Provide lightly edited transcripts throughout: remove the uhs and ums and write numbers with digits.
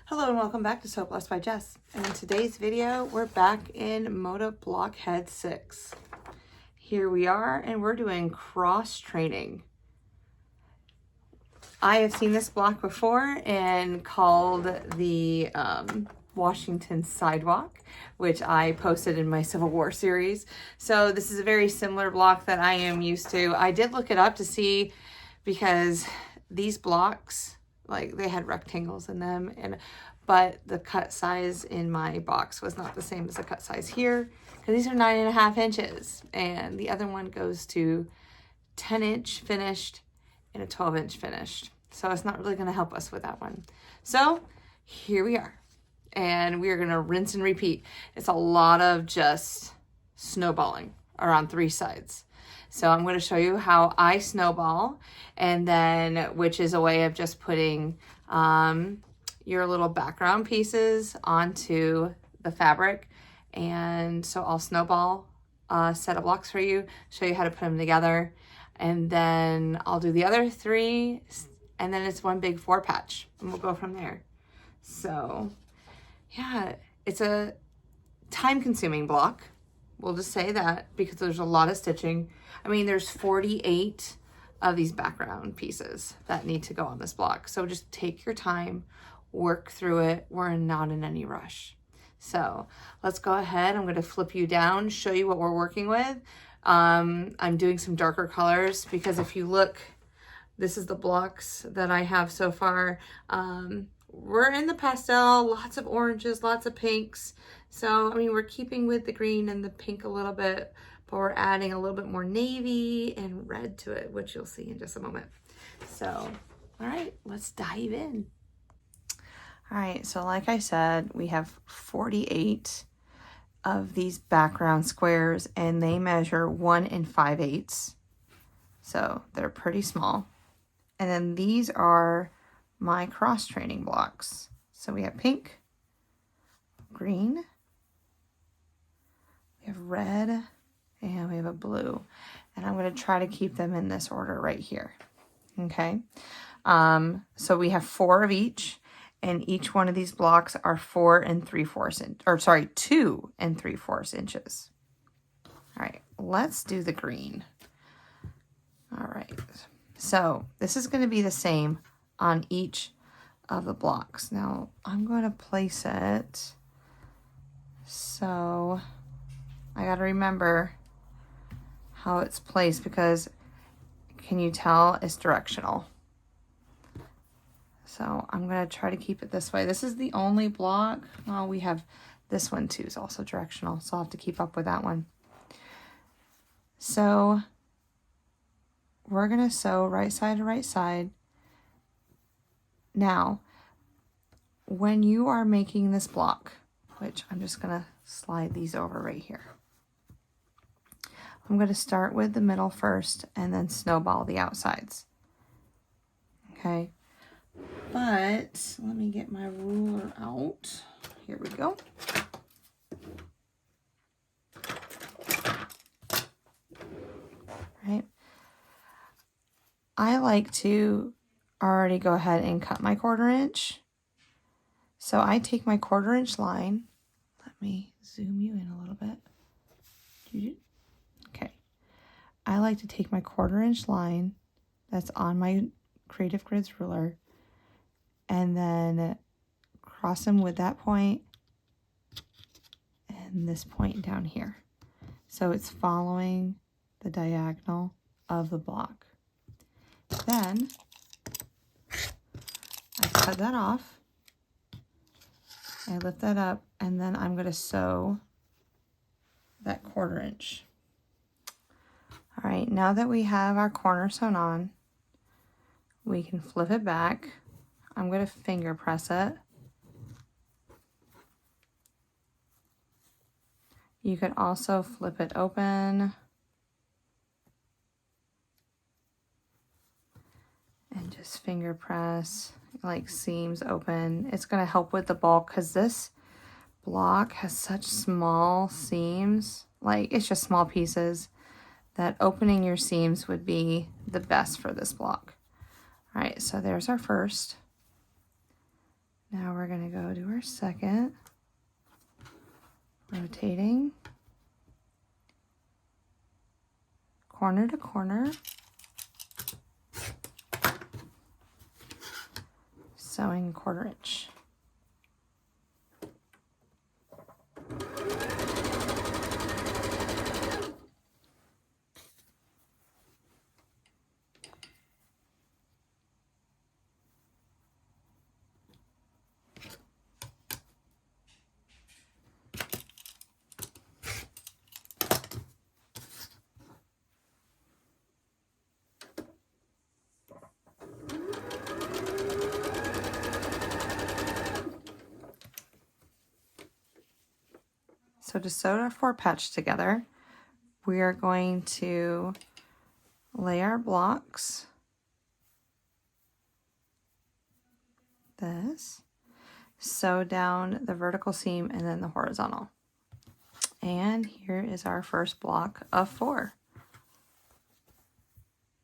Hello and welcome back to So Blessed by Jess. And in today's video, we're back in Moda Blockhead 6. Here we are, and we're doing cross training. I have seen this block before and called the Washington Sidewalk, which I posted in my Civil War series. So this is a very similar block that I am used to. I did look it up to see, because these blocks, like, they had rectangles in them, but the cut size in my box was not the same as the cut size here, because these are 9.5 inches, and the other one goes to 10-inch finished and a 12-inch finished. So it's not really going to help us with that one. So here we are, and we are going to rinse and repeat. It's a lot of just snowballing around 3 sides. So I'm going to show you how I snowball, and then, which is a way of just putting your little background pieces onto the fabric. And so I'll snowball a set of blocks for you, show you how to put them together, and then I'll do the other 3, and then it's one big 4 patch, and we'll go from there. So yeah, it's a time-consuming block. We'll just say that, because there's a lot of stitching. I mean, there's 48 of these background pieces that need to go on this block. So just take your time, work through it. We're not in any rush. So let's go ahead. I'm going to flip you down, show you what we're working with. I'm doing some darker colors, because if you look, this is the blocks that I have so far. We're in the pastel, lots of oranges, lots of pinks. So, I mean, we're keeping with the green and the pink a little bit, but we're adding a little bit more navy and red to it, which you'll see in just a moment. So, all right, let's dive in. All right, so like I said, we have 48 of these background squares, and they measure 1 5/8. So they're pretty small. And then these are my cross training blocks. So we have pink, green, we have red, and we have a blue. And I'm going to try to keep them in this order right here. Okay. So we have 4 of each, and each one of these blocks are 4 3/4 inch, or sorry, 2 3/4 inches. All right, let's do the green. All right. So this is going to be the same on each of the blocks. Now I'm going to place it, so I got to remember how it's placed, because can you tell it's directional? So I'm going to try to keep it this way. This is the only block. Well, we have this one too, is also directional, so I'll have to keep up with that one. So we're going to sew right side to right side. Now, when you are making this block, which I'm just going to slide these over right here, I'm going to start with the middle first and then snowball the outsides. Okay, but let me get my ruler out. Here we go. Right. I like to already go ahead and cut my 1/4 inch. So I take my 1/4 inch line. Let me zoom you in a little bit. Okay. I like to take my 1/4 inch line that's on my Creative Grids ruler, and then cross them with that point and this point down here. So it's following the diagonal of the block. Then I cut that off, I lift that up, and then I'm going to sew that 1/4 inch. All right, now that we have our corner sewn on, we can flip it back. I'm going to finger press it. You could also flip it open and just finger press, like seams open. It's going to help with the bulk, because this block has such small seams, like it's just small pieces, that opening your seams would be the best for this block. All right, so there's our first. Now we're going to go to our second, rotating, corner to corner, sewing 1/4 inch. So to sew our 4 patch together, we are going to lay our blocks, this, sew down the vertical seam and then the horizontal. And here is our first block of 4.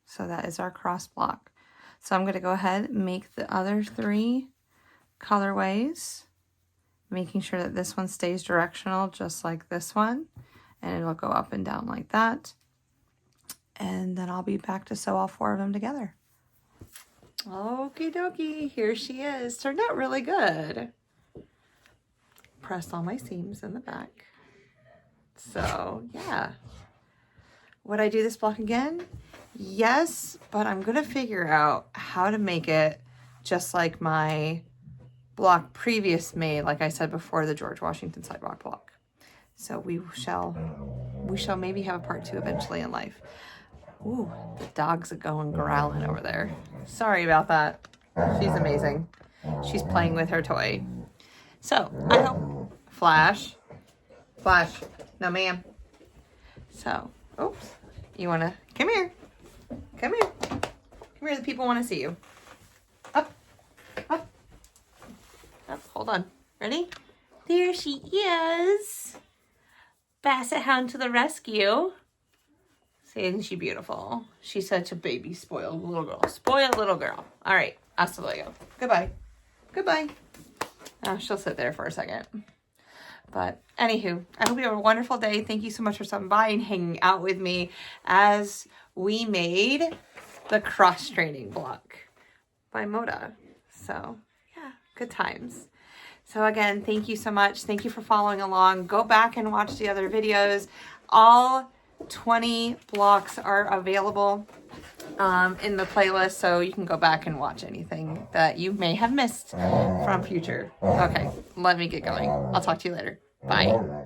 So that is our cross block. So I'm going to go ahead and make the other 3 colorways, making sure that this one stays directional just like this one, and it'll go up and down like that. And then I'll be back to sew all 4 of them together. Okie dokie, here she is. Turned out really good. Press all my seams in the back. So yeah. Would I do this block again? Yes, but I'm gonna figure out how to make it just like my block previous made, like I said before, the George Washington sidewalk block. So we shall maybe have a part 2 eventually in life. Ooh, the dogs are going growling over there. Sorry about that. She's amazing. She's playing with her toy. So I hope Flash, no ma'am. So, oops, you wanna come here? Come here. Come here. The people want to see you. Up, up. Oh, hold on. Ready? There she is. Basset Hound to the rescue. See, isn't she beautiful? She's such a baby, spoiled little girl. Spoiled little girl. All right. Hasta luego. Goodbye. Goodbye. Oh, she'll sit there for a second. But anywho, I hope you have a wonderful day. Thank you so much for stopping by and hanging out with me as we made the cross-training block by Moda. So good times. So again, thank you so much. Thank you for following along. Go back and watch the other videos. All 20 blocks are available in the playlist, so you can go back and watch anything that you may have missed from future. Okay, let me get going. I'll talk to you later. Bye.